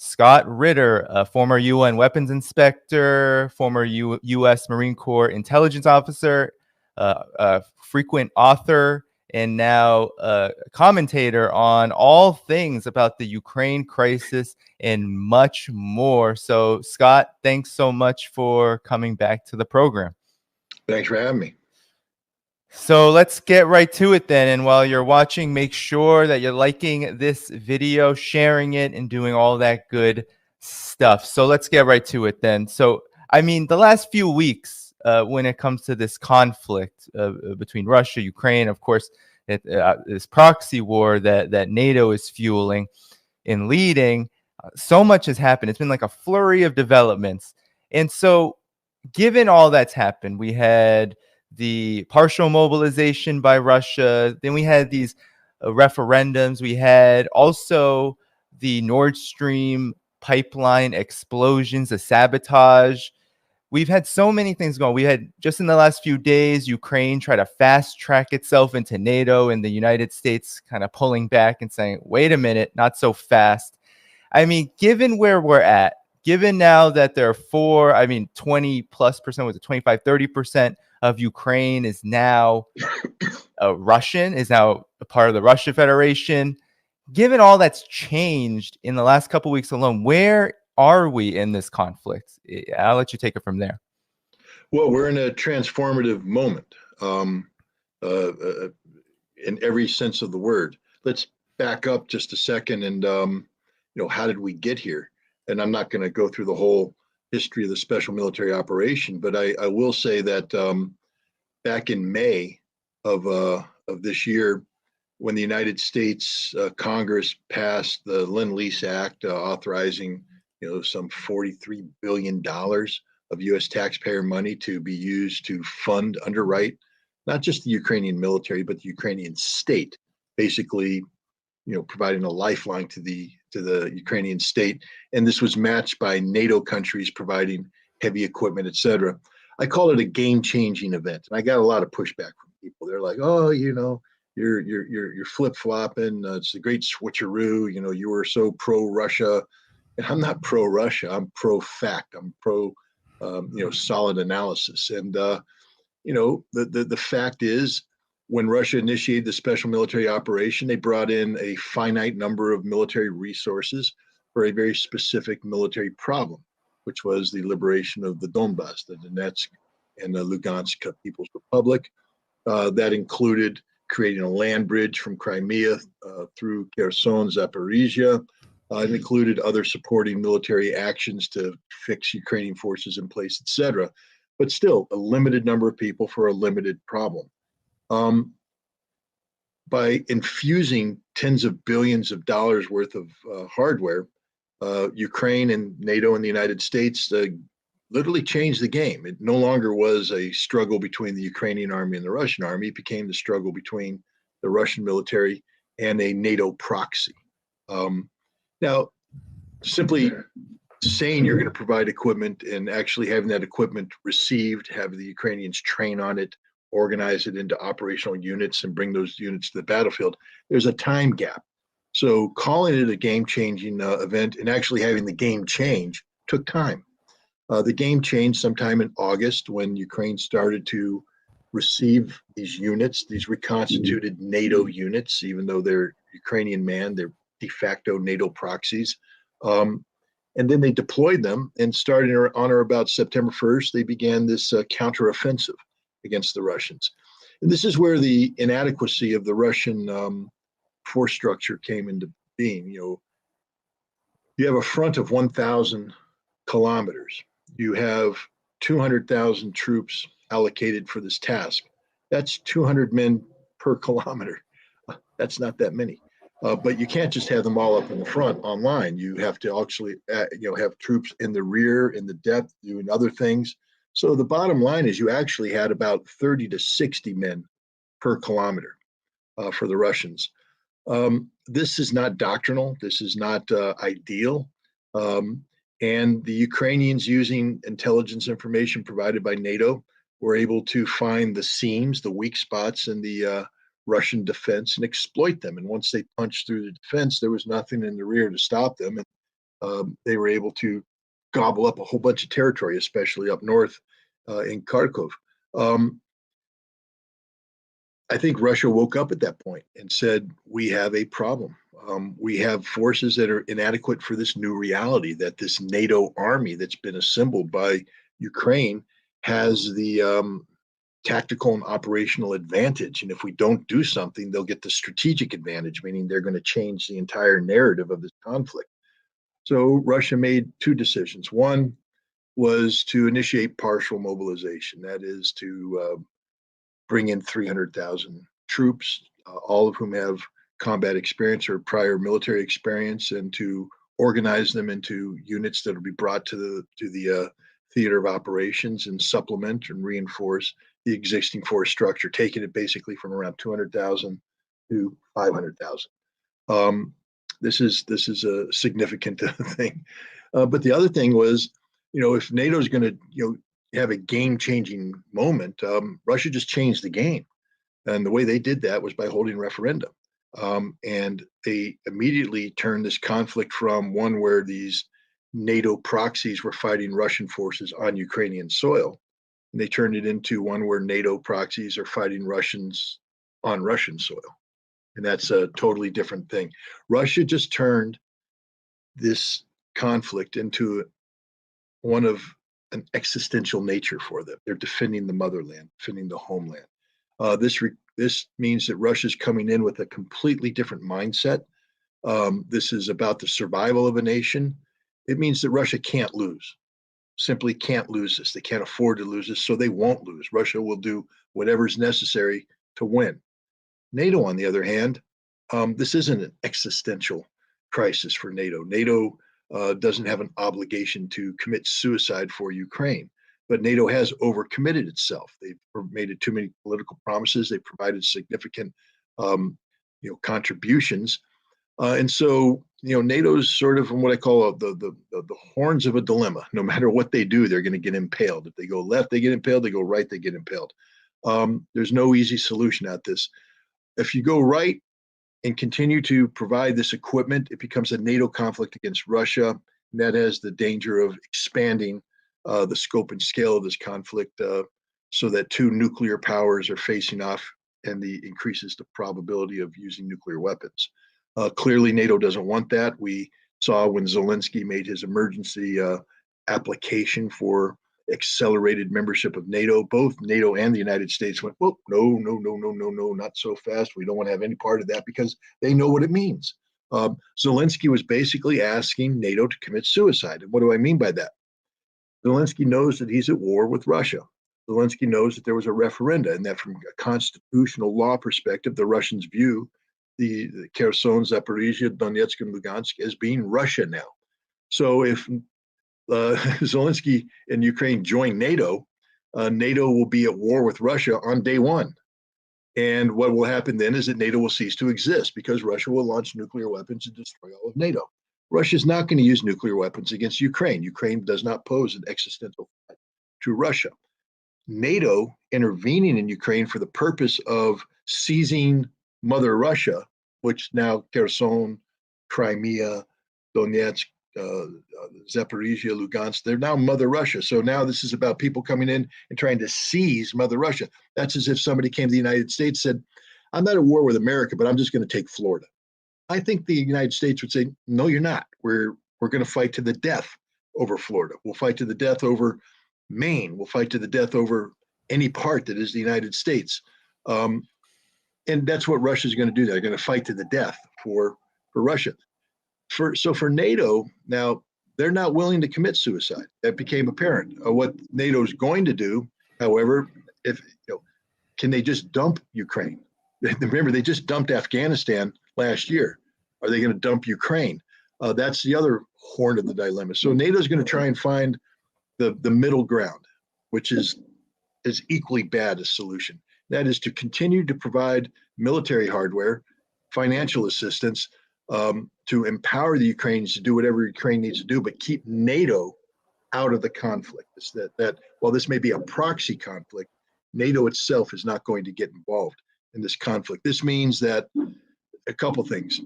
Scott Ritter, a former UN weapons inspector, former U.S. Marine Corps intelligence officer, a frequent author, and now a commentator on all things about the Ukraine crisis and much more. So, Scott, thanks so much for coming back to the program. Thanks for having me. So let's get right to it then. And while you're watching, make sure that you're liking this video, sharing it, and doing all that good stuff. So let's get right to it then. So, I mean, the last few weeks, when it comes to this conflict between Russia, Ukraine, of course, this proxy war that NATO is fueling and leading, so much has happened. It's been like a flurry of developments. And so, given all that's happened, we had the partial mobilization by Russia. Then we had these referendums. We had also the Nord Stream pipeline explosions, the sabotage. We've had so many things going. We had just in the last few days, Ukraine try to fast track itself into NATO, and the United States kind of pulling back and saying, wait a minute, not so fast. I mean, given where we're at, given now that there are 20+%, was it 25, 30% of Ukraine is now Russian, is now a part of the Russian Federation. Given all that's changed in the last couple of weeks alone, where are we in this conflict? I'll let you take it from there. Well, we're in a transformative moment in every sense of the word. Let's back up just a second and, how did we get here? And I'm not going to go through the whole history of the special military operation, but I will say that back in May of this year, when the United States Congress passed the Lend-Lease Act authorizing some $43 billion of U.S. taxpayer money to be used to fund, underwrite, not just the Ukrainian military, but the Ukrainian state, basically, providing a lifeline to the Ukrainian state. And this was matched by NATO countries providing heavy equipment, et cetera. I call it a game-changing event. And I got a lot of pushback from people. They're like, oh, you're flip-flopping. It's a great switcheroo. You were so pro-Russia. And I'm not pro-Russia. I'm pro-fact. I'm pro, solid analysis. And, the fact is, when Russia initiated the special military operation, they brought in a finite number of military resources for a very specific military problem, which was the liberation of the Donbass, the Donetsk and the Lugansk People's Republic. That included creating a land bridge from Crimea through Kherson, Zaporizhia. It included other supporting military actions to fix Ukrainian forces in place, et cetera. But still, a limited number of people for a limited problem. By infusing tens of billions of dollars worth of hardware, Ukraine and NATO and the United States literally changed the game. It no longer was a struggle between the Ukrainian army and the Russian army. It became the struggle between the Russian military and a NATO proxy. Now, simply saying you're going to provide equipment and actually having that equipment received, have the Ukrainians train on it, organize it into operational units and bring those units to the battlefield, there's a time gap. So calling it a game-changing event and actually having the game change took time. The game changed sometime in August when Ukraine started to receive these units, these reconstituted NATO units, even though they're Ukrainian manned, they're de facto NATO proxies. And then they deployed them, and starting on or about September 1st, they began this counteroffensive against the Russians. And this is where the inadequacy of the Russian force structure came into being. You have a front of 1,000 kilometers. You have 200,000 troops allocated for this task. That's 200 men per kilometer. That's not that many. But you can't just have them all up in the front online. You have to actually, have troops in the rear, in the depth, doing other things. So the bottom line is you actually had about 30 to 60 men per kilometer for the Russians. This is not doctrinal. This is not ideal. And the Ukrainians, using intelligence information provided by NATO, were able to find the seams, the weak spots in the Russian defense and exploit them. And once they punched through the defense, there was nothing in the rear to stop them. And they were able to gobble up a whole bunch of territory, especially up north in Kharkov. Um, I think Russia woke up at that point and said, we have a problem. We have forces that are inadequate for this new reality, that this NATO army that's been assembled by Ukraine has the tactical and operational advantage. And if we don't do something, they'll get the strategic advantage, meaning they're going to change the entire narrative of this conflict. So Russia made two decisions. One was to initiate partial mobilization, that is to bring in 300,000 troops, all of whom have combat experience or prior military experience, and to organize them into units that will be brought to the theater of operations and supplement and reinforce the existing force structure, taking it basically from around 200,000 to 500,000. Um, this is a significant thing. But the other thing was, if NATO is going to have a game-changing moment, Russia just changed the game, and the way they did that was by holding referendum. And they immediately turned this conflict from one where these NATO proxies were fighting Russian forces on Ukrainian soil, and they turned it into one where NATO proxies are fighting Russians on Russian soil. And that's a totally different thing. Russia just turned this conflict into one of an existential nature for them. They're defending the motherland, defending the homeland. This means that Russia's coming in with a completely different mindset. This is about the survival of a nation. It means that Russia can't lose, simply can't lose this. They can't afford to lose this, so they won't lose. Russia will do whatever is necessary to win. NATO, on the other hand, this isn't an existential crisis for NATO. NATO doesn't have an obligation to commit suicide for Ukraine, but NATO has overcommitted itself. They've made it too many political promises. They've provided significant, contributions, and so NATO's sort of in what I call the horns of a dilemma. No matter what they do, they're going to get impaled. If they go left, they get impaled. They go right, they get impaled. There's no easy solution at this. If you go right and continue to provide this equipment, it becomes a NATO conflict against Russia. And that has the danger of expanding the scope and scale of this conflict so that two nuclear powers are facing off, and the increases the probability of using nuclear weapons. Clearly, NATO doesn't want that. We saw when Zelensky made his emergency application for accelerated membership of NATO, both NATO and the United States went, well, no, no, no, no, no, no, not so fast. We don't want to have any part of that, because they know what it means. Zelensky was basically asking NATO to commit suicide. And what do I mean by that? Zelensky knows that he's at war with Russia. Zelensky knows that there was a referenda, and that from a constitutional law perspective, the Russians view the Kherson, Zaporizhia, Donetsk, and Lugansk as being Russia now. So if Zelensky and Ukraine join NATO, NATO will be at war with Russia on day one. And what will happen then is that NATO will cease to exist, because Russia will launch nuclear weapons and destroy all of NATO. Russia is not going to use nuclear weapons against Ukraine. Ukraine does not pose an existential threat to Russia. NATO intervening in Ukraine for the purpose of seizing Mother Russia, which now Kherson, Crimea, Donetsk, Zaporizhia, Lugansk, they're now Mother Russia. So now this is about people coming in and trying to seize Mother Russia. That's as if somebody came to the United States and said, I'm not at war with America, but I'm just going to take Florida. I think the United States would say, no, you're not. We're going to fight to the death over Florida. We'll fight to the death over Maine. We'll fight to the death over any part that is the United States. And that's what Russia's going to do. They're going to fight to the death for Russia. So for NATO, now they're not willing to commit suicide. That became apparent. What NATO's going to do, however, can they just dump Ukraine? Remember, they just dumped Afghanistan last year. Are they going to dump Ukraine? That's the other horn of the dilemma. So NATO's going to try and find the middle ground, which is equally bad a solution. That is to continue to provide military hardware, financial assistance, to empower the Ukrainians to do whatever Ukraine needs to do, but keep NATO out of the conflict. It's that while this may be a proxy conflict, NATO itself is not going to get involved in this conflict. This means that a couple things.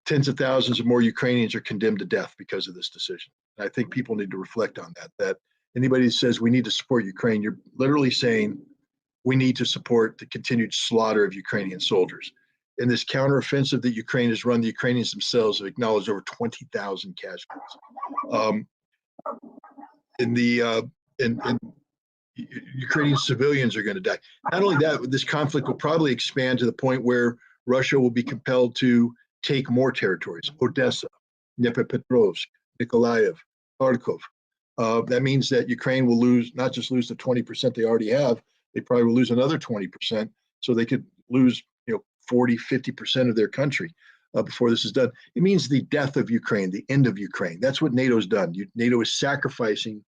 tens of thousands of more Ukrainians are condemned to death because of this decision. And I think people need to reflect on that. That anybody that says we need to support Ukraine, you're literally saying we need to support the continued slaughter of Ukrainian soldiers. In this counteroffensive that Ukraine has run, the Ukrainians themselves have acknowledged over 20,000 casualties. In the in Ukrainian civilians are going to die. Not only that, this conflict will probably expand to the point where Russia will be compelled to take more territories: Odessa, Dnipropetrovsk, Nikolaev, Kharkov. That means that Ukraine will not just lose the 20% they already have, they probably will lose another 20%. So they could lose 40, 50% of their country before this is done. It means the death of Ukraine, the end of Ukraine. That's what NATO's done. NATO is sacrificing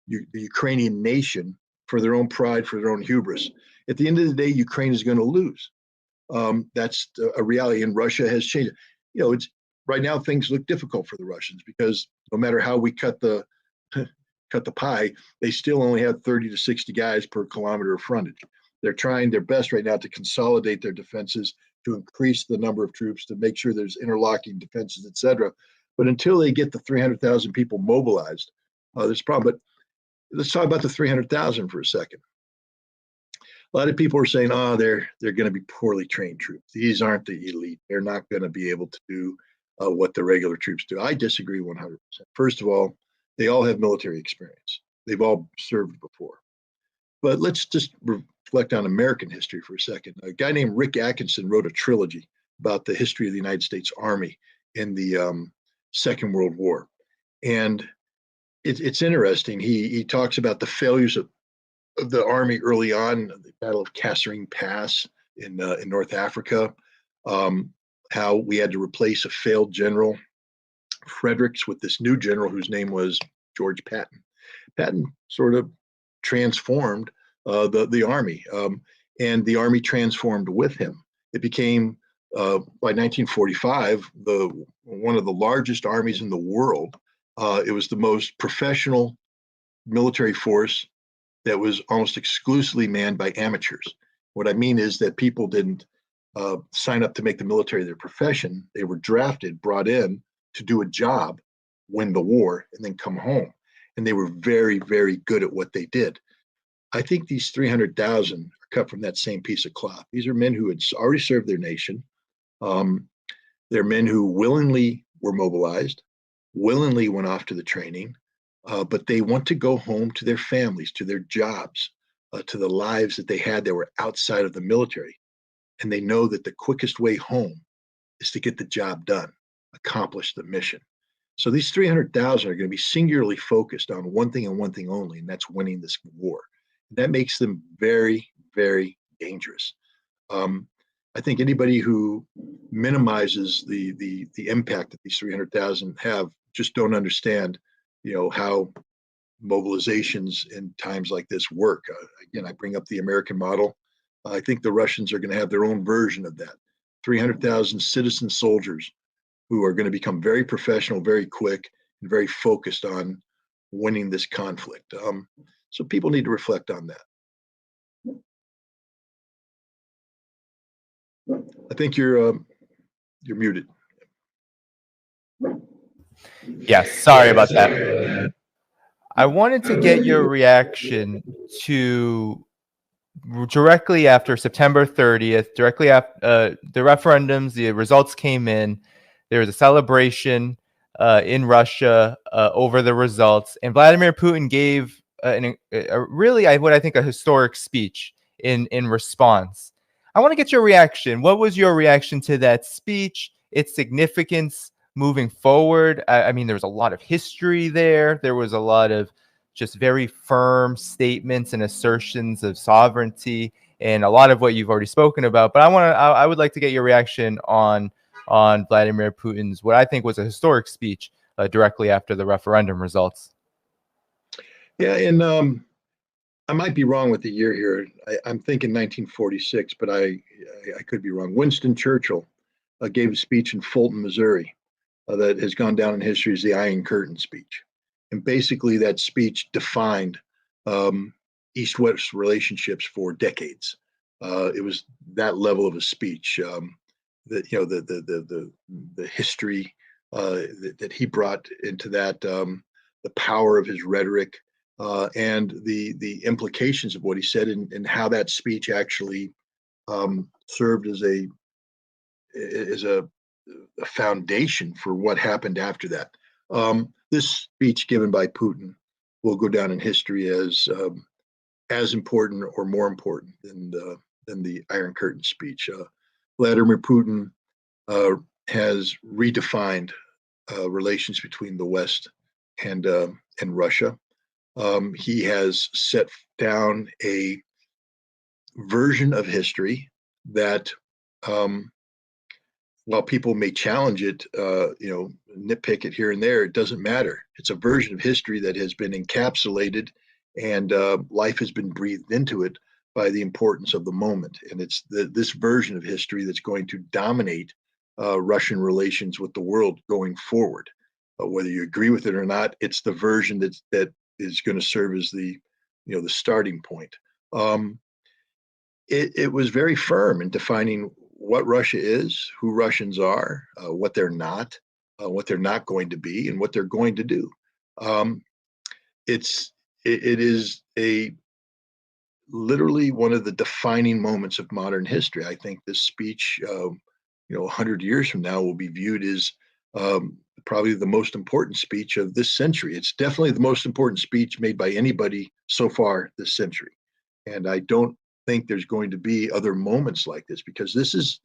the Ukrainian nation for their own pride, for their own hubris. At the end of the day, Ukraine is going to lose. That's a reality, and Russia has changed. It's right now things look difficult for the Russians because no matter how we cut the pie, they still only have 30 to 60 guys per kilometer of frontage. They're trying their best right now to consolidate their defenses, to increase the number of troops, to make sure there's interlocking defenses, et cetera. But until they get the 300,000 people mobilized, there's a problem. But let's talk about the 300,000 for a second. A lot of people are saying, they're going to be poorly trained troops. These aren't the elite. They're not going to be able to do what the regular troops do. I disagree 100%. First of all, they all have military experience. They've all served before. But let's just reflect on American history for a second. A guy named Rick Atkinson wrote a trilogy about the history of the United States Army in the Second World War. And it's interesting. He talks about the failures of the Army early on, the Battle of Kasserine Pass in North Africa, how we had to replace a failed general, Fredericks, with this new general whose name was George Patton. Patton sort of transformed the Army, and the Army transformed with him. It became, by 1945, one of the largest armies in the world. It was the most professional military force that was almost exclusively manned by amateurs. What I mean is that people didn't sign up to make the military their profession. They were drafted, brought in to do a job, win the war, and then come home. And they were very, very good at what they did. I think these 300,000 are cut from that same piece of cloth. These are men who had already served their nation. They're men who willingly were mobilized, willingly went off to the training, but they want to go home to their families, to their jobs, to the lives that they had that were outside of the military. And they know that the quickest way home is to get the job done, accomplish the mission. So these 300,000 are going to be singularly focused on one thing and one thing only, and that's winning this war. That makes them very, very dangerous. I think anybody who minimizes the impact that these 300,000 have just don't understand, how mobilizations in times like this work. Again, I bring up the American model. I think the Russians are going to have their own version of that. 300,000 citizen soldiers who are going to become very professional, very quick, and very focused on winning this conflict. So people need to reflect on that. I think you're muted. Yes, sorry about that. I wanted to get your reaction to directly after September 30th, directly after the referendums, the results came in. There was a celebration in Russia over the results, and Vladimir Putin gave what I think a historic speech in response. I want to get your reaction. What was your reaction to that speech? Its significance moving forward? I mean, there was a lot of history there. There was a lot of just very firm statements and assertions of sovereignty, and a lot of what you've already spoken about. But I would like to get your reaction on Vladimir Putin's what I think was a historic speech directly after the referendum results. Yeah, and I might be wrong with the year here. I'm thinking 1946, but I could be wrong. Winston Churchill gave a speech in Fulton, Missouri, that has gone down in history as the Iron Curtain speech. And basically, that speech defined East-West relationships for decades. It was that level of a speech. the history that he brought into that, the power of his rhetoric, and the implications of what he said, and how that speech actually served as a foundation for what happened after that. This speech given by Putin will go down in history as important or more important than the Iron Curtain speech. Vladimir Putin has redefined relations between the West and Russia. He has set down a version of history that, while people may challenge it, nitpick it here and there, it doesn't matter. It's a version of history that has been encapsulated, and life has been breathed into it by the importance of the moment. And it's this version of history that's going to dominate Russian relations with the world going forward. Whether you agree with it or not, it's the version that is going to serve as the starting point. It was very firm in defining what Russia is, who Russians are, what they're not going to be, and what they're going to do. It is literally one of the defining moments of modern history. I think this speech, 100 years from now, will be viewed as probably the most important speech of this century. It's definitely the most important speech made by anybody so far this century, and I don't think there's going to be other moments like this, because this is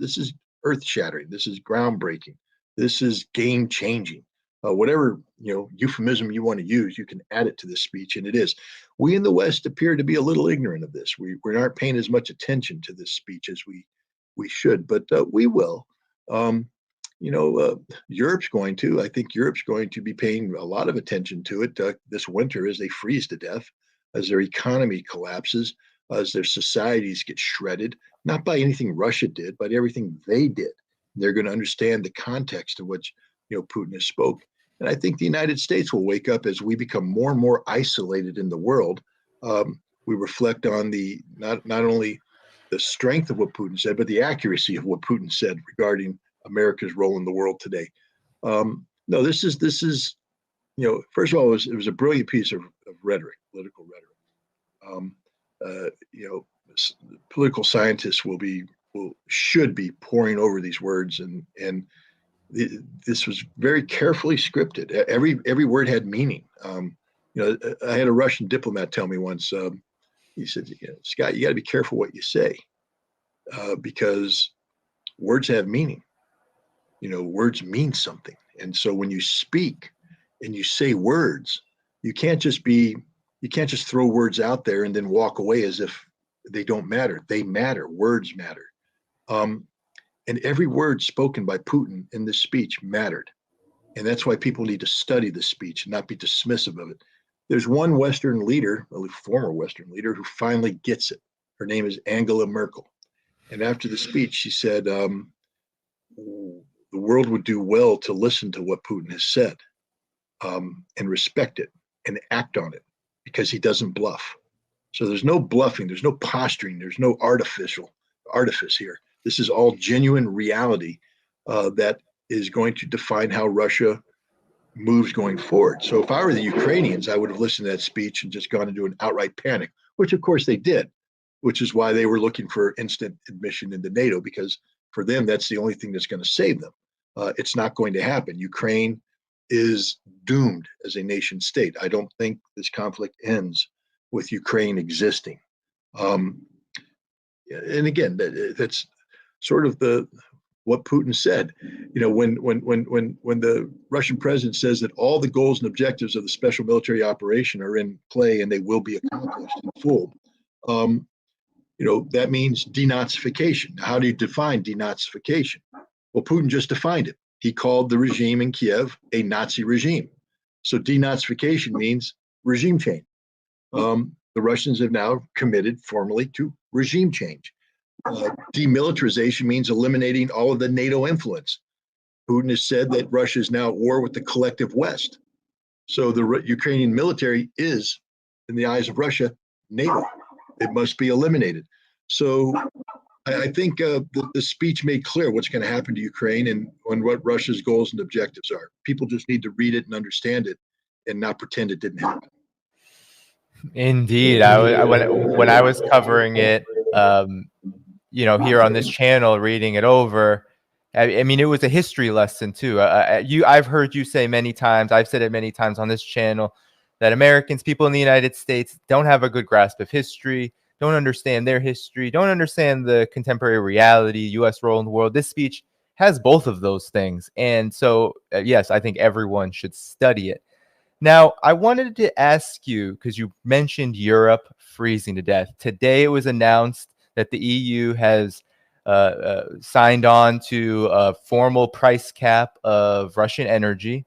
earth-shattering. This is groundbreaking. This is game-changing. Whatever euphemism you want to use, you can add it to this speech, and it is. We in the West appear to be a little ignorant of this. We aren't paying as much attention to this speech as we should, but we will. Europe's going to. I think Europe's going to be paying a lot of attention to it this winter as they freeze to death, as their economy collapses, as their societies get shredded, not by anything Russia did, but everything they did. They're going to understand the context of which Putin has spoke. And I think the United States will wake up as we become more and more isolated in the world. We reflect on not only the strength of what Putin said, but the accuracy of what Putin said regarding America's role in the world today. No, this is first of all, it was a brilliant piece of rhetoric, political rhetoric. Political scientists should be poring over these words, and this was very carefully scripted. Every word had meaning. I had a Russian diplomat tell me once. He said, "Scott, you got to be careful what you say, because words have meaning. Words mean something. And so when you speak and you say words, you can't just throw words out there and then walk away as if they don't matter. They matter. Words matter." And every word spoken by Putin in this speech mattered. And that's why people need to study this speech and not be dismissive of it. There's one Western leader, a former Western leader, who finally gets it. Her name is Angela Merkel. And after the speech, she said, the world would do well to listen to what Putin has said, and respect it and act on it, because he doesn't bluff. So there's no bluffing, there's no posturing, there's no artifice here. This is all genuine reality that is going to define how Russia moves going forward. So if I were the Ukrainians, I would have listened to that speech and just gone into an outright panic, which of course they did, which is why they were looking for instant admission into NATO, because for them, that's the only thing that's going to save them. It's not going to happen. Ukraine is doomed as a nation state. I don't think this conflict ends with Ukraine existing. And again, that's sort of what Putin said. When the Russian president says that all the goals and objectives of the special military operation are in play and they will be accomplished in full, that means denazification. How do you define denazification? Well, Putin just defined it. He called the regime in Kiev a Nazi regime. So denazification means regime change. The Russians have now committed formally to regime change. Demilitarization means eliminating all of the NATO influence. Putin has said that Russia is now at war with the collective West. So the Ukrainian military is, in the eyes of Russia, NATO. It must be eliminated. So I think the speech made clear what's going to happen to Ukraine and what Russia's goals and objectives are. People just need to read it and understand it and not pretend it didn't happen. Indeed, when I was covering it, here on this channel, reading it over, I mean, it was a history lesson too. I've heard you say many times, I've said it many times on this channel, that Americans, people in the United States, don't have a good grasp of history, don't understand their history, don't understand the contemporary reality, U.S. role in the world. This speech has both of those things, and so yes, I think everyone should study it. Now, I wanted to ask you, because you mentioned Europe freezing to death. Today, it was announced that the EU has signed on to a formal price cap of Russian energy.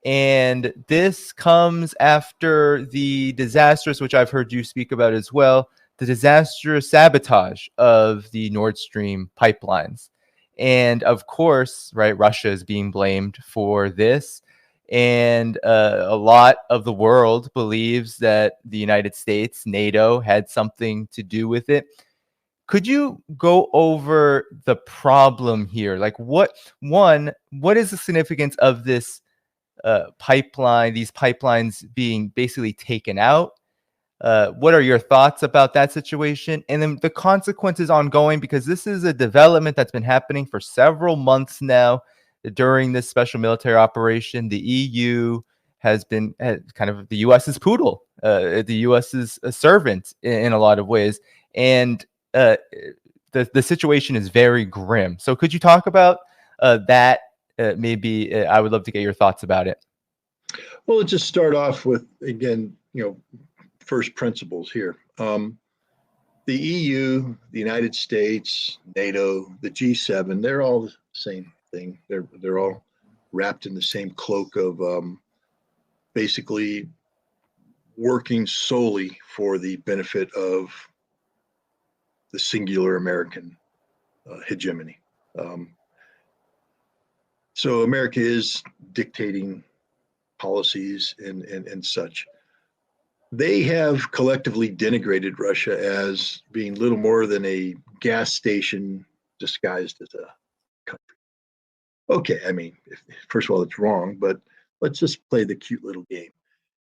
And this comes after the disastrous, which I've heard you speak about as well, the disastrous sabotage of the Nord Stream pipelines. And of course, right, Russia is being blamed for this. And a lot of the world believes that the United States, NATO, had something to do with it. Could you go over the problem here? Like, what is the significance of this pipeline, these pipelines being basically taken out? What are your thoughts about that situation? And then the consequences ongoing, because this is a development that's been happening for several months now during this special military operation. The EU has been kind of the US's poodle, the US's servant in a lot of ways. And uh, the situation is very grim. So could you talk about that? Maybe I would love to get your thoughts about it. Well, let's just start off with, again, first principles here. The EU, the United States, NATO, the G7, they're all the same thing. They're all wrapped in the same cloak of basically working solely for the benefit of the singular American hegemony. Um, so America is dictating policies and such. They have collectively denigrated Russia as being little more than a gas station disguised as a country. Okay, I mean, first of all, it's wrong, but let's just play the cute little game.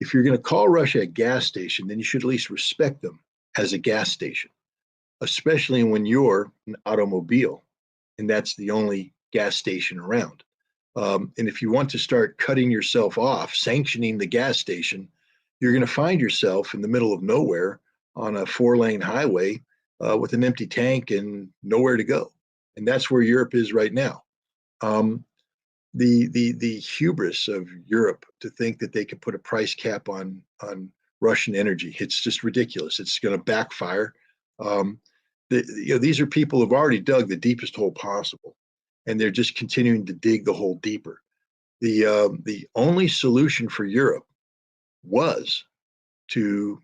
If you're going to call Russia a gas station, then you should at least respect them as a gas station, especially when you're an automobile and that's the only gas station around. And if you want to start cutting yourself off, sanctioning the gas station, you're going to find yourself in the middle of nowhere on a 4-lane highway with an empty tank and nowhere to go. And that's where Europe is right now. Um, the hubris of Europe to think that they can put a price cap on Russian energy, it's just ridiculous. It's going to backfire. Um, these are people who've already dug the deepest hole possible, and they're just continuing to dig the hole deeper. The only solution for Europe was to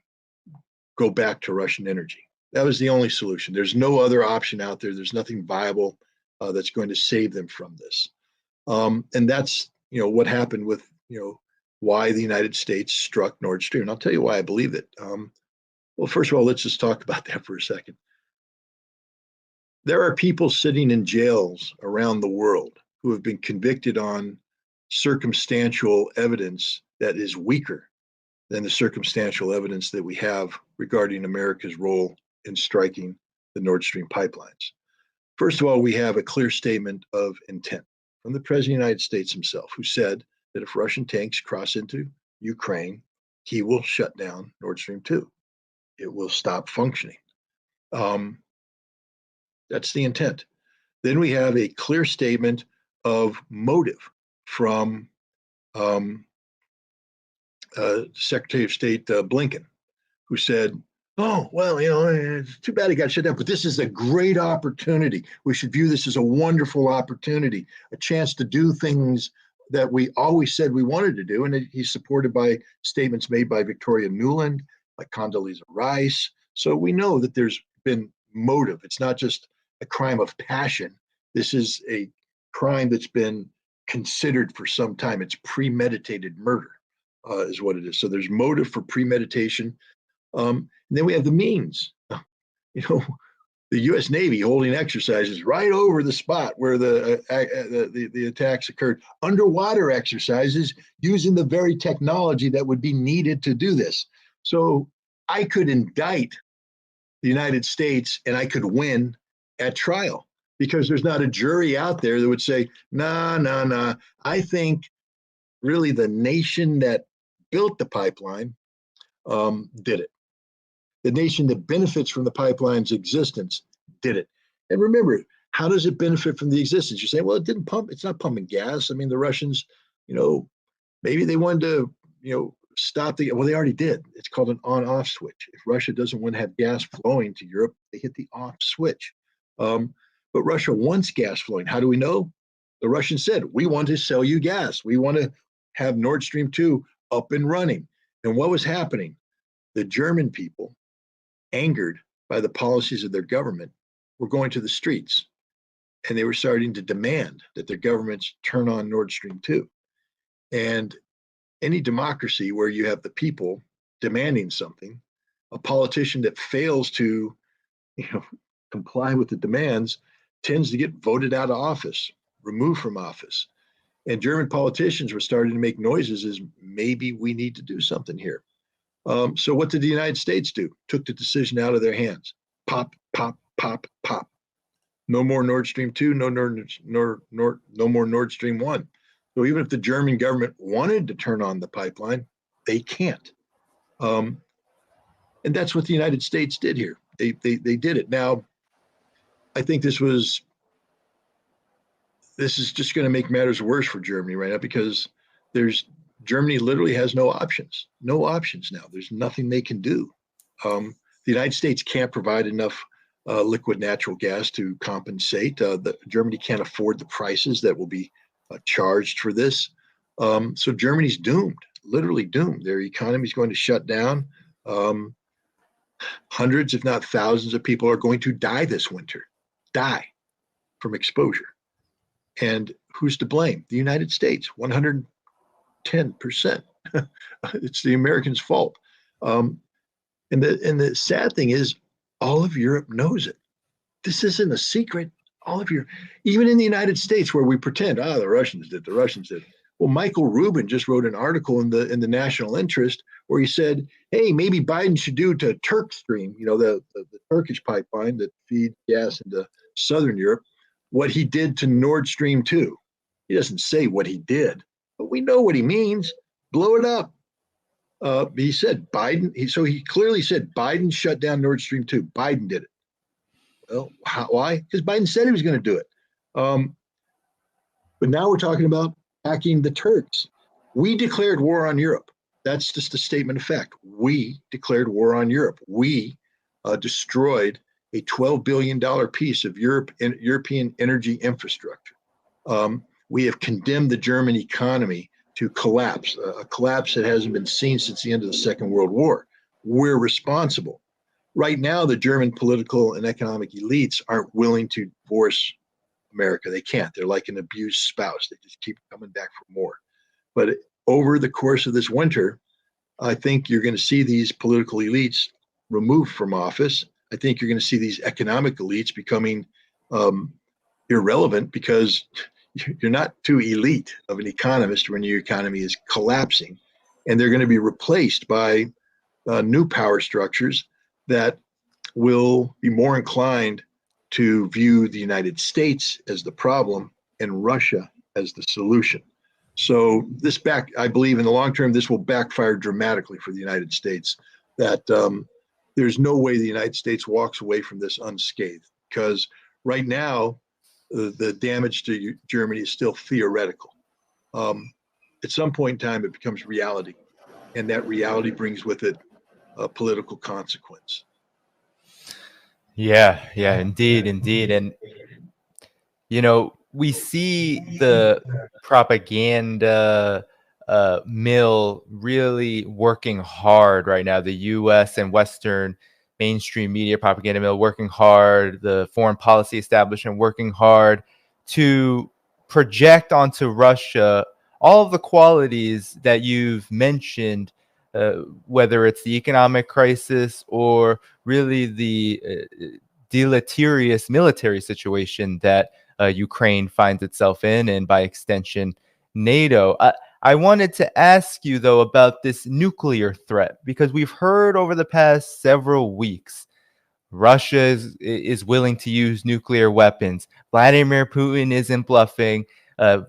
go back to Russian energy. That was the only solution. There's no other option out there. There's nothing viable that's going to save them from this. And that's what happened with why the United States struck Nord Stream. And I'll tell you why I believe it. Well, first of all, let's just talk about that for a second. There are people sitting in jails around the world who have been convicted on circumstantial evidence that is weaker than the circumstantial evidence that we have regarding America's role in striking the Nord Stream pipelines. First of all, we have a clear statement of intent from the President of the United States himself, who said that if Russian tanks cross into Ukraine, he will shut down Nord Stream 2. It will stop functioning. That's the intent. Then we have a clear statement of motive from Secretary of State Blinken, who said, "Oh, well, it's too bad it got shut down, but this is a great opportunity. We should view this as a wonderful opportunity, a chance to do things that we always said we wanted to do." And he's supported by statements made by Victoria Nuland, by Condoleezza Rice. So we know that there's been motive. It's not just a crime of passion. This is a crime that's been considered for some time. It's premeditated murder, is what it is. So there's motive for premeditation. And then we have the means. You know, the U.S. Navy holding exercises right over the spot where the attacks occurred, underwater exercises using the very technology that would be needed to do this. So I could indict the United States and I could win at trial because there's not a jury out there that would say, nah, nah, nah. I think really the nation that built the pipeline did it. The nation that benefits from the pipeline's existence did it. And remember, how does it benefit from the existence? You're saying, well, it didn't pump, it's not pumping gas. I mean, the Russians, you know, maybe they wanted to, stop well, they already did. It's called an on off switch. If Russia doesn't want to have gas flowing to Europe, they hit the off switch. But Russia wants gas flowing. How do we know? The Russians said, we want to sell you gas. We want to have Nord Stream 2 up and running. And what was happening? The German people, angered by the policies of their government, were going to the streets and they were starting to demand that their governments turn on Nord Stream 2. And any democracy where you have the people demanding something, a politician that fails to, you know, comply with the demands tends to get voted out of office, removed from office. And German politicians were starting to make noises as maybe we need to do something here. So what did the United States do? Took the decision out of their hands. Pop, pop, pop, pop. No more Nord Stream 2, no more Nord Stream 1. So even if the German government wanted to turn on the pipeline, they can't. And that's what the United States did here. They did it. Now, I think this is just going to make matters worse for Germany right now because Germany literally has no options now. There's nothing they can do. The United States can't provide enough liquid natural gas to compensate. Germany can't afford the prices that will be charged for this. So Germany's doomed, literally doomed. Their economy is going to shut down. Hundreds, if not thousands, of people are going to die this winter, die from exposure. And who's to blame? The United States, 110%. It's the Americans' fault. And the sad thing is, all of Europe knows it. This isn't a secret. All of even in the United States, where we pretend, the Russians did. Well, Michael Rubin just wrote an article in the National Interest where he said, hey, maybe Biden should do to Turk Stream, the Turkish pipeline that feeds gas into Southern Europe, what he did to Nord Stream 2. He doesn't say what he did, but we know what he means. Blow it up. He said Biden. He clearly said Biden shut down Nord Stream 2. Biden did it. Well, why? Because Biden said he was going to do it. But now we're talking about attacking the Turks. We declared war on Europe. That's just a statement of fact. We declared war on Europe. We destroyed a $12 billion piece of European energy infrastructure. We have condemned the German economy to collapse, a collapse that hasn't been seen since the end of the Second World War. We're responsible. Right now, the German political and economic elites aren't willing to divorce America. They can't. They're like an abused spouse. They just keep coming back for more. But over the course of this winter, I think you're going to see these political elites removed from office. I think you're going to see these economic elites becoming irrelevant because you're not too elite of an economist when your economy is collapsing. And they're going to be replaced by new power structures that will be more inclined to view the United States as the problem and Russia as the solution. So I believe in the long term, this will backfire dramatically for the United States, that there's no way the United States walks away from this unscathed, because right now, the damage to Germany is still theoretical. At some point in time, it becomes reality, and that reality brings with it a political consequence. Yeah, indeed. And, we see the propaganda mill really working hard right now. The U.S. and Western mainstream media propaganda mill working hard, the foreign policy establishment working hard to project onto Russia all of the qualities that you've mentioned, whether it's the economic crisis or really the deleterious military situation that Ukraine finds itself in, and by extension, NATO. I wanted to ask you, though, about this nuclear threat, because we've heard over the past several weeks Russia is willing to use nuclear weapons. Vladimir Putin isn't bluffing.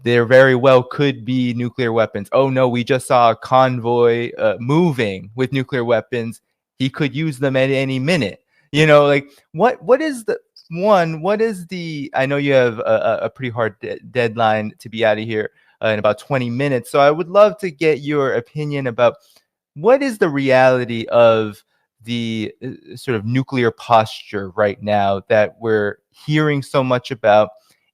There very well could be nuclear weapons. Oh no, we just saw a convoy moving with nuclear weapons. He could use them at any minute. You know, like what is the one? What is the? I know you have a pretty hard deadline to be out of here in about 20 minutes. So I would love to get your opinion about what is the reality of the sort of nuclear posture right now that we're hearing so much about.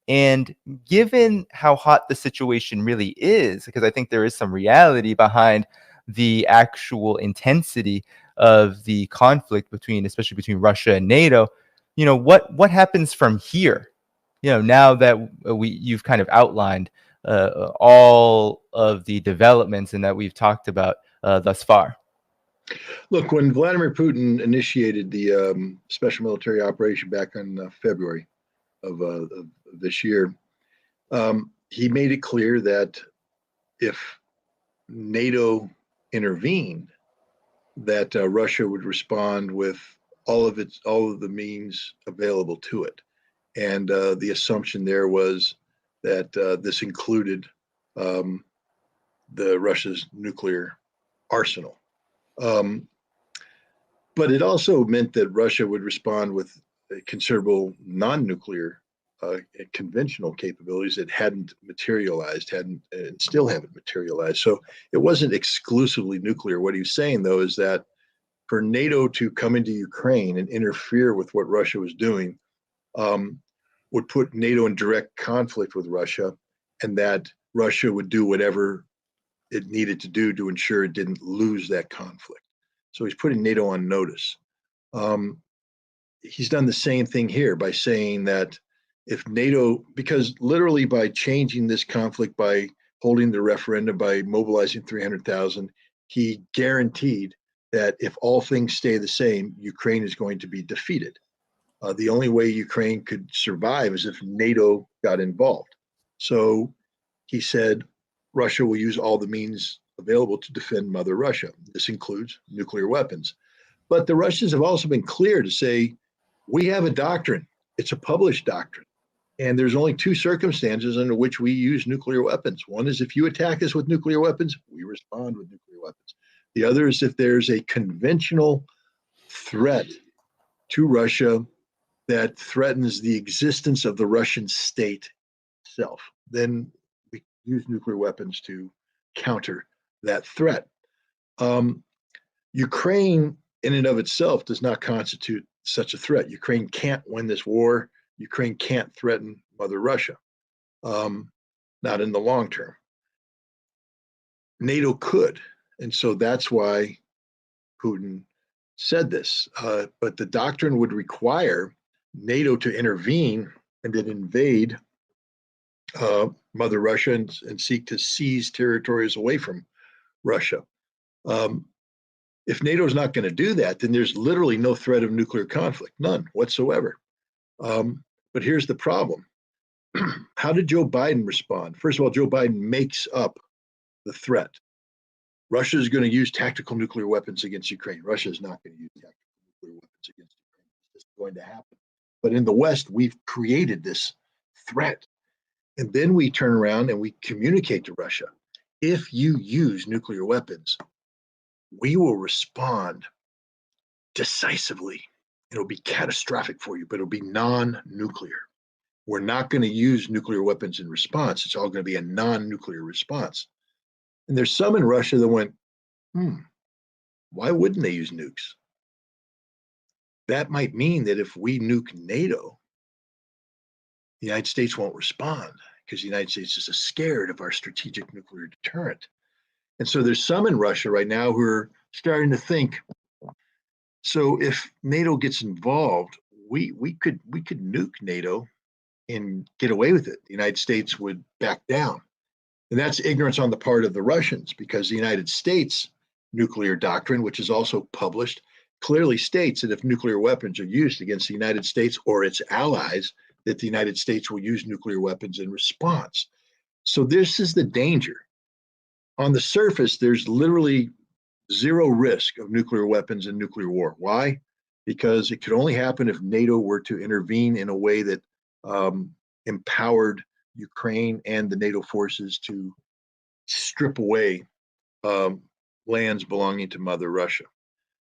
And given how hot the situation really is, because I think there is some reality behind the actual intensity of the conflict between, especially between Russia and NATO, you know, what happens from here? You know, now that you've kind of outlined all of the developments and that we've talked about thus far. Look, when Vladimir Putin initiated the special military operation back in February of this year, he made it clear that if NATO intervened, that Russia would respond with all of the means available to it. And the assumption there was that this included the Russia's nuclear arsenal. But it also meant that Russia would respond with considerable non-nuclear conventional capabilities that hadn't materialized, hadn't and still haven't materialized. So it wasn't exclusively nuclear. What he's saying, though, is that for NATO to come into Ukraine and interfere with what Russia was doing would put NATO in direct conflict with Russia, and that Russia would do whatever it needed to do to ensure it didn't lose that conflict. So he's putting NATO on notice. He's done the same thing here by saying that if NATO, because literally by changing this conflict, by holding the referendum, by mobilizing 300,000, he guaranteed that if all things stay the same, Ukraine is going to be defeated. The only way Ukraine could survive is if NATO got involved. So he said Russia will use all the means available to defend Mother Russia. This includes nuclear weapons. But the Russians have also been clear to say, we have a doctrine. It's a published doctrine. And there's only two circumstances under which we use nuclear weapons. One is if you attack us with nuclear weapons, we respond with nuclear weapons. The other is if there's a conventional threat to Russia that threatens the existence of the Russian state itself, then we use nuclear weapons to counter that threat. Ukraine, in and of itself, does not constitute such a threat. Ukraine can't win this war. Ukraine can't threaten Mother Russia, not in the long term. NATO could, and so that's why Putin said this. But the doctrine would require NATO to intervene and then invade Mother Russia and seek to seize territories away from Russia. If NATO is not going to do that, then there's literally no threat of nuclear conflict, none whatsoever. But here's the problem. How did Joe Biden respond? First of all, Joe Biden makes up the threat. Russia is going to use tactical nuclear weapons against Ukraine. Russia is not going to use tactical nuclear weapons against Ukraine. It's going to happen. But in the West, we've created this threat. And then we turn around and we communicate to Russia. If you use nuclear weapons, we will respond decisively. It'll be catastrophic for you, but it'll be non-nuclear. We're not going to use nuclear weapons in response. It's all going to be a non-nuclear response. And there's some in Russia that went, why wouldn't they use nukes? That might mean that if we nuke NATO, the United States won't respond because the United States is scared of our strategic nuclear deterrent. And so there's some in Russia right now who are starting to think, so if NATO gets involved, we could nuke NATO and get away with it. The United States would back down. And that's ignorance on the part of the Russians, because the United States nuclear doctrine, which is also published, clearly states that if nuclear weapons are used against the United States or its allies, that the United States will use nuclear weapons in response. So this is the danger. On the surface, there's literally zero risk of nuclear weapons and nuclear war. Why? Because it could only happen if NATO were to intervene in a way that empowered Ukraine and the NATO forces to strip away lands belonging to Mother Russia.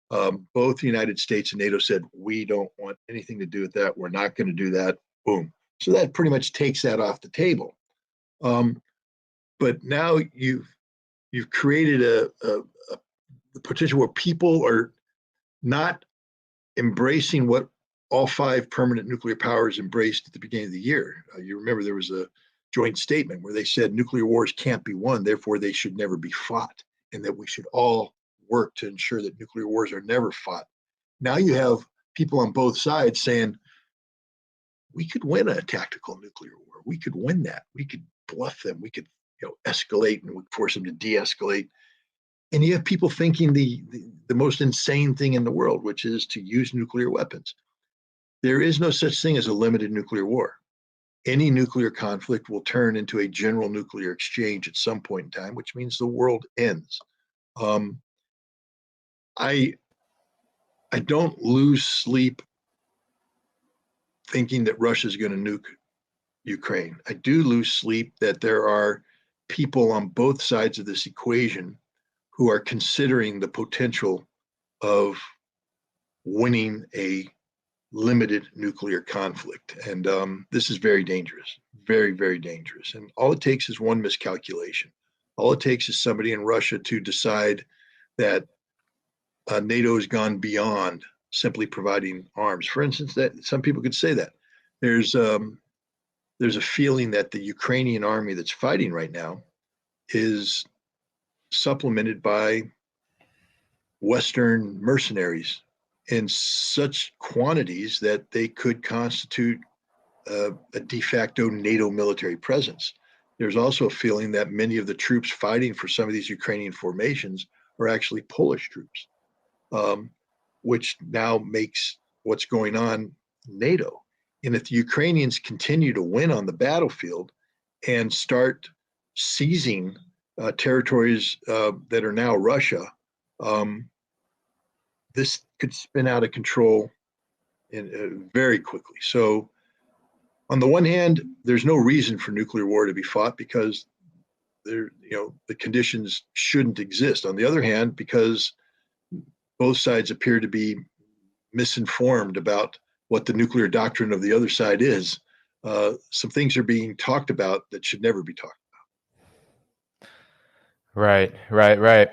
Both the United States and NATO said, we don't want anything to do with that. We're not going to do that. Boom. So that pretty much takes that off the table. But now you've created a potential where people are not embracing what all five permanent nuclear powers embraced at the beginning of the year. You remember there was a joint statement where they said nuclear wars can't be won, therefore they should never be fought, and that we should all work to ensure that nuclear wars are never fought. Now you have people on both sides saying, we could win a tactical nuclear war. We could win that. We could bluff them. We could escalate and force them to de-escalate. And you have people thinking the most insane thing in the world, which is to use nuclear weapons. There is no such thing as a limited nuclear war. Any nuclear conflict will turn into a general nuclear exchange at some point in time, which means the world ends. I don't lose sleep thinking that Russia is going to nuke Ukraine. I do lose sleep that there are people on both sides of this equation who are considering the potential of winning a limited nuclear conflict. And this is very dangerous, very, very dangerous. And all it takes is one miscalculation. All it takes is somebody in Russia to decide that NATO has gone beyond simply providing arms. For instance, that some people could say that there's a feeling that the Ukrainian army that's fighting right now is supplemented by Western mercenaries in such quantities that they could constitute a de facto NATO military presence. There's also a feeling that many of the troops fighting for some of these Ukrainian formations are actually Polish troops, which now makes what's going on NATO. And if the Ukrainians continue to win on the battlefield and start seizing territories that are now Russia, this could spin out of control very quickly. So, on the one hand, there's no reason for nuclear war to be fought because the conditions shouldn't exist. On the other hand, because both sides appear to be misinformed about what the nuclear doctrine of the other side is, some things are being talked about that should never be talked about. Right, right, right.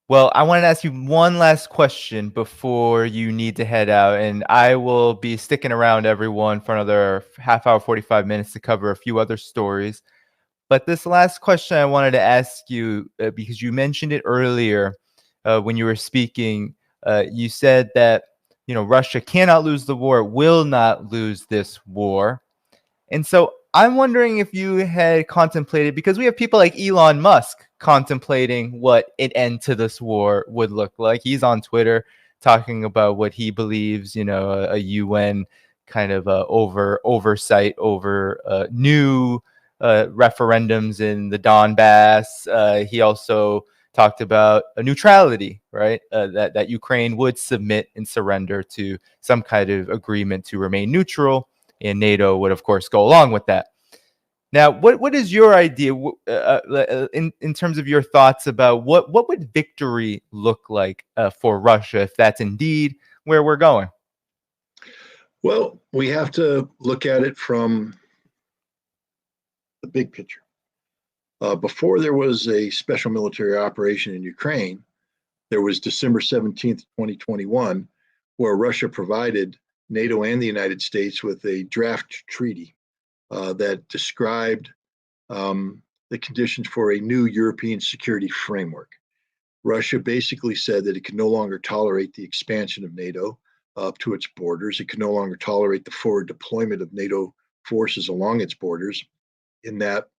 Well, I wanted to ask you one last question before you need to head out, and I will be sticking around, everyone, for another half hour, 45 minutes to cover a few other stories. But this last question I wanted to ask you, because you mentioned it earlier when you were speaking, you said that Russia cannot lose the war, will not lose this war. And so I'm wondering if you had contemplated, because we have people like Elon Musk contemplating what an end to this war would look like. He's on Twitter talking about what he believes, a UN kind of oversight over new referendums in the Donbass. He also talked about a neutrality, right? That Ukraine would submit and surrender to some kind of agreement to remain neutral, and NATO would, of course, go along with that. Now, what is your idea in terms of your thoughts about what would victory look like for Russia if that's indeed where we're going? Well, we have to look at it from the big picture. Before there was a special military operation in Ukraine, there was December 17th, 2021, where Russia provided NATO and the United States with a draft treaty that described the conditions for a new European security framework. Russia basically said that it could no longer tolerate the expansion of NATO up to its borders. It could no longer tolerate the forward deployment of NATO forces along its borders, in that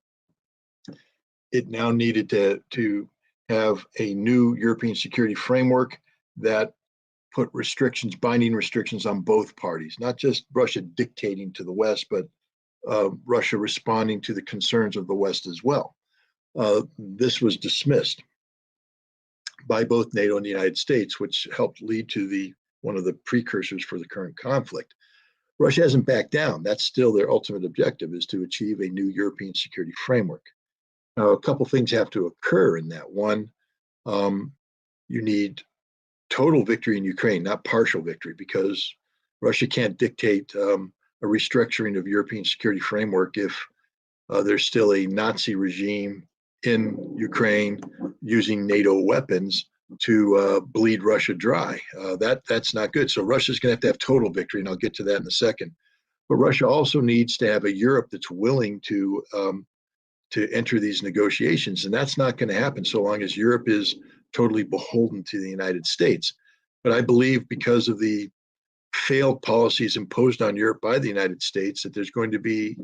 it now needed to have a new European security framework that put restrictions, binding restrictions on both parties, not just Russia dictating to the West, but Russia responding to the concerns of the West as well. This was dismissed by both NATO and the United States, which helped lead to one of the precursors for the current conflict. Russia hasn't backed down. That's still their ultimate objective, is to achieve a new European security framework. Now, a couple things have to occur in that. One, you need total victory in Ukraine, not partial victory, because Russia can't dictate a restructuring of European security framework if there's still a Nazi regime in Ukraine using NATO weapons to bleed Russia dry. That's not good. So Russia's going to have total victory, and I'll get to that in a second. But Russia also needs to have a Europe that's willing to enter these negotiations, and that's not going to happen so long as Europe is totally beholden to the United States. But I believe, because of the failed policies imposed on Europe by the United States, that there's going to be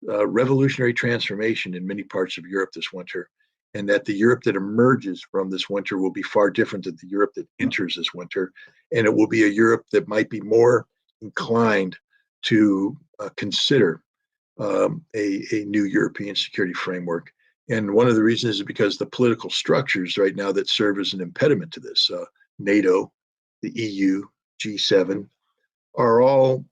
revolutionary transformation in many parts of Europe this winter, and that the Europe that emerges from this winter will be far different than the Europe that enters this winter. And it will be a Europe that might be more inclined to consider a new European security framework. And one of the reasons is because the political structures right now that serve as an impediment to this, NATO, the EU, G7, are all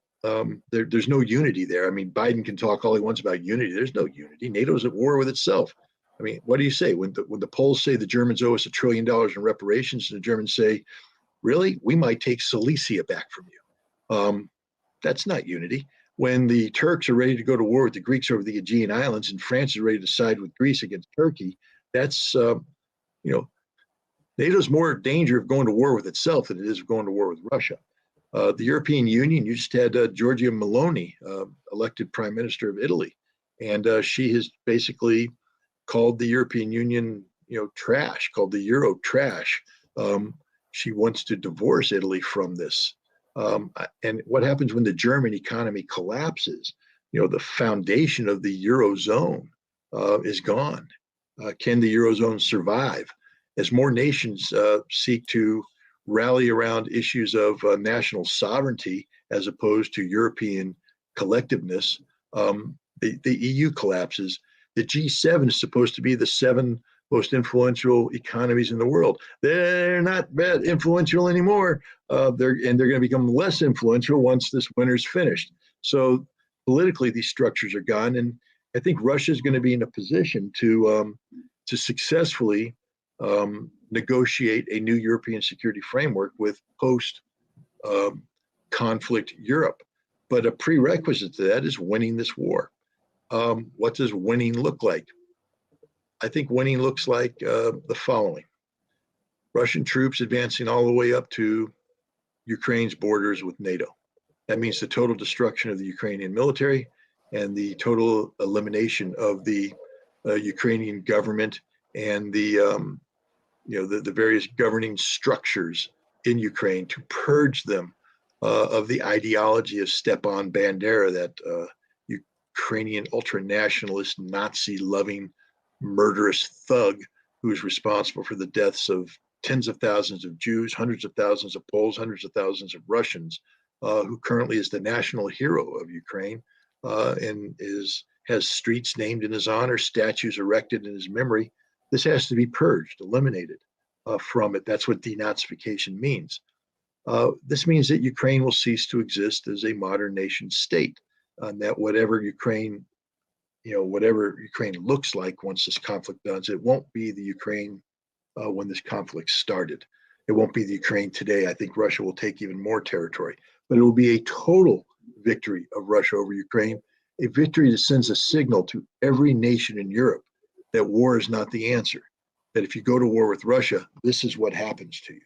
there's no unity there. I mean, Biden can talk all he wants about unity. There's no unity. NATO's at war with itself. I mean, what do you say when the polls say the Germans owe us $1 trillion in reparations, and the Germans say, really, we might take Silesia back from you? That's not unity. When the Turks are ready to go to war with the Greeks over the Aegean Islands, and France is ready to side with Greece against Turkey, that's NATO's more in danger of going to war with itself than it is of going to war with Russia. The European Union, you just had Giorgia Meloni, elected Prime Minister of Italy, and she has basically called the European Union, trash, called the Euro trash. She wants to divorce Italy from this. And what happens when the German economy collapses? The foundation of the Eurozone is gone. Can the Eurozone survive? As more nations seek to rally around issues of national sovereignty as opposed to European collectiveness, the EU collapses. The G7 is supposed to be the 7 most influential economies in the world. They're not that influential anymore. They're going to become less influential once this winter's finished. So politically, these structures are gone, and I think Russia is going to be in a position to successfully negotiate a new European security framework with post-conflict Europe. But a prerequisite to that is winning this war. What does winning look like? I think winning looks like the following: Russian troops advancing all the way up to Ukraine's borders with NATO. That means the total destruction of the Ukrainian military and the total elimination of the Ukrainian government and the various governing structures in Ukraine, to purge them of the ideology of Stepan Bandera, that Ukrainian ultra-nationalist, Nazi-loving, murderous thug who's responsible for the deaths of tens of thousands of Jews, hundreds of thousands of Poles, hundreds of thousands of Russians, who currently is the national hero of Ukraine, and has streets named in his honor, statues erected in his memory. This has to be purged, eliminated from it. That's what denazification means. This means that Ukraine will cease to exist as a modern nation state, and that whatever Ukraine looks like once this conflict ends, it won't be the Ukraine when this conflict started. It won't be the Ukraine today. I think Russia will take even more territory, but it will be a total victory of Russia over Ukraine, a victory that sends a signal to every nation in Europe that war is not the answer, that if you go to war with Russia, this is what happens to you.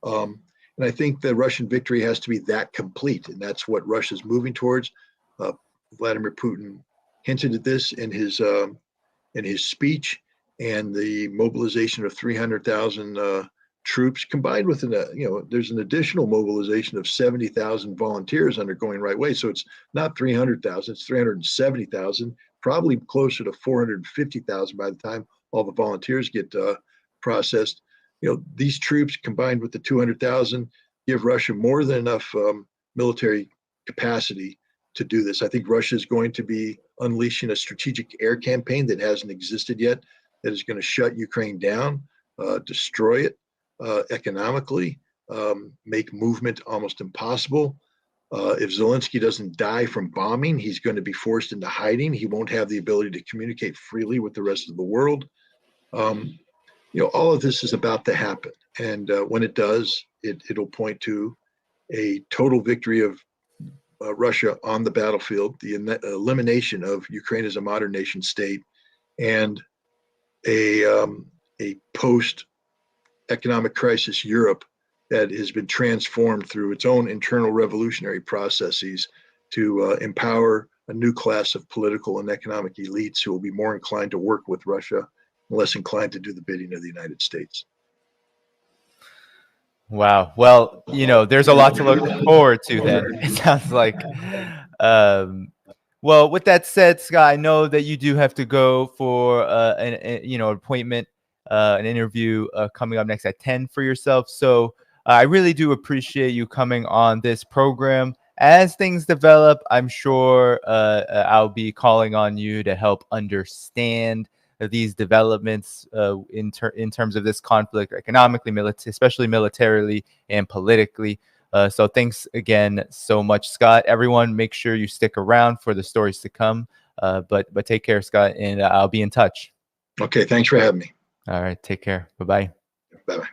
And I think the Russian victory has to be that complete, and that's what Russia's moving towards. Vladimir Putin hinted at this in his speech, and the mobilization of 300,000 troops, combined with there's an additional mobilization of 70,000 volunteers undergoing right away. So it's not 300,000, it's 370,000, probably closer to 450,000 by the time all the volunteers get processed. These troops, combined with the 200,000, give Russia more than enough military capacity to do this. I think Russia is going to be unleashing a strategic air campaign that hasn't existed yet, that is going to shut Ukraine down, destroy it economically, make movement almost impossible. If Zelensky doesn't die from bombing, he's going to be forced into hiding. He won't have the ability to communicate freely with the rest of the world. All of this is about to happen. And when it does, it'll point to a total victory of Russia on the battlefield, the elimination of Ukraine as a modern nation state, and a post economic crisis Europe that has been transformed through its own internal revolutionary processes to empower a new class of political and economic elites who will be more inclined to work with Russia and less inclined to do the bidding of the United States. Wow. Well, there's a lot to look forward to then. It sounds like. Well, with that said, Scott, I know that you do have to go for an appointment, an interview coming up next at 10 for yourself. So I really do appreciate you coming on this program. As things develop, I'm sure I'll be calling on you to help understand these developments in terms of this conflict, economically, especially militarily and politically. So thanks again so much, Scott. Everyone, make sure you stick around for the stories to come. But take care, Scott, and I'll be in touch. Okay, thanks for having me. All right, take care. Bye-bye. Bye-bye.